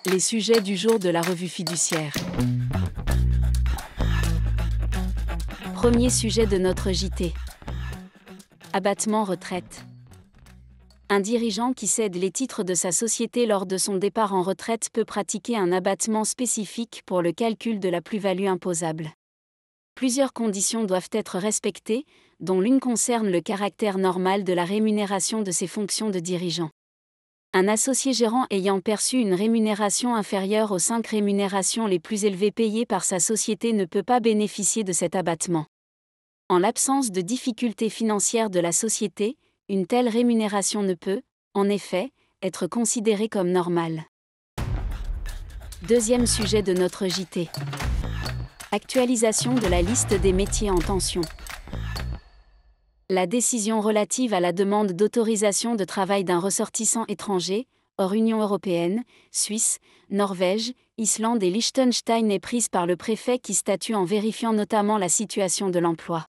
Les sujets du jour de la revue fiduciaire. Premier sujet de notre JT. Abattement retraite. Un dirigeant qui cède les titres de sa société lors de son départ en retraite peut pratiquer un abattement spécifique pour le calcul de la plus-value imposable. Plusieurs conditions doivent être respectées, dont l'une concerne le caractère normal de la rémunération de ses fonctions de dirigeant. Un associé gérant ayant perçu une rémunération inférieure aux 5 rémunérations les plus élevées payées par sa société ne peut pas bénéficier de cet abattement. En l'absence de difficultés financières de la société, une telle rémunération ne peut, en effet, être considérée comme normale. Deuxième sujet de notre JT. Actualisation de la liste des métiers en tension. La décision relative à la demande d'autorisation de travail d'un ressortissant étranger, hors Union européenne, Suisse, Norvège, Islande et Liechtenstein est prise par le préfet qui statue en vérifiant notamment la situation de l'emploi.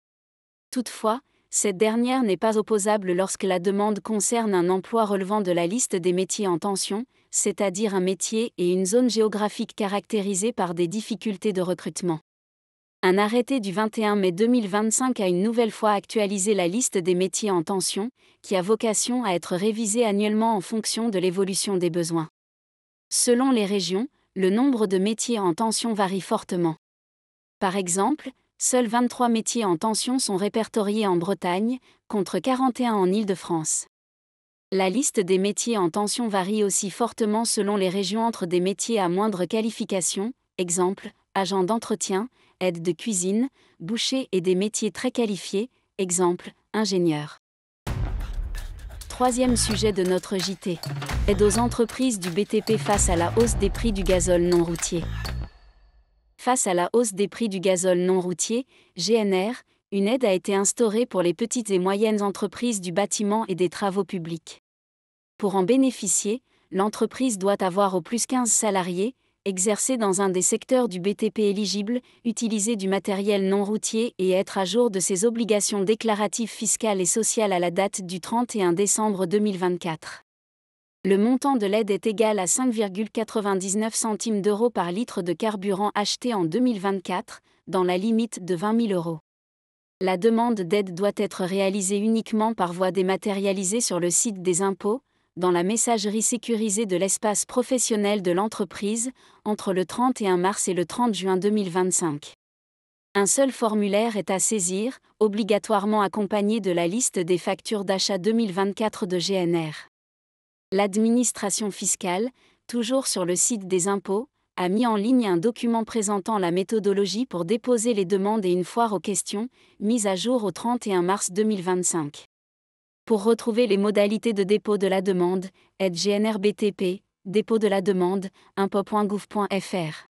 Toutefois, cette dernière n'est pas opposable lorsque la demande concerne un emploi relevant de la liste des métiers en tension, c'est-à-dire un métier et une zone géographique caractérisés par des difficultés de recrutement. Un arrêté du 21 mai 2025 a une nouvelle fois actualisé la liste des métiers en tension, qui a vocation à être révisée annuellement en fonction de l'évolution des besoins. Selon les régions, le nombre de métiers en tension varie fortement. Par exemple, seuls 23 métiers en tension sont répertoriés en Bretagne, contre 41 en Île-de-France. La liste des métiers en tension varie aussi fortement selon les régions entre des métiers à moindre qualification, exemple, agent d'entretien, aide de cuisine, boucher et des métiers très qualifiés, exemple, ingénieur. Troisième sujet de notre JT. Aide aux entreprises du BTP face à la hausse des prix du gazole non routier. Face à la hausse des prix du gazole non routier, GNR, une aide a été instaurée pour les petites et moyennes entreprises du bâtiment et des travaux publics. Pour en bénéficier, l'entreprise doit avoir au plus 15 salariés, exercer dans un des secteurs du BTP éligible, utiliser du matériel non routier et être à jour de ses obligations déclaratives fiscales et sociales à la date du 31 décembre 2024. Le montant de l'aide est égal à 5,99 centimes d'euros par litre de carburant acheté en 2024, dans la limite de 20 000 euros. La demande d'aide doit être réalisée uniquement par voie dématérialisée sur le site des impôts, dans la messagerie sécurisée de l'espace professionnel de l'entreprise, entre le 31 mars et le 30 juin 2025. Un seul formulaire est à saisir, obligatoirement accompagné de la liste des factures d'achat 2024 de GNR. L'administration fiscale, toujours sur le site des impôts, a mis en ligne un document présentant la méthodologie pour déposer les demandes et une foire aux questions, mise à jour au 31 mars 2025. Pour retrouver les modalités de dépôt de la demande, aide GNR BTP, dépôt de la demande, impôts.gouv.fr.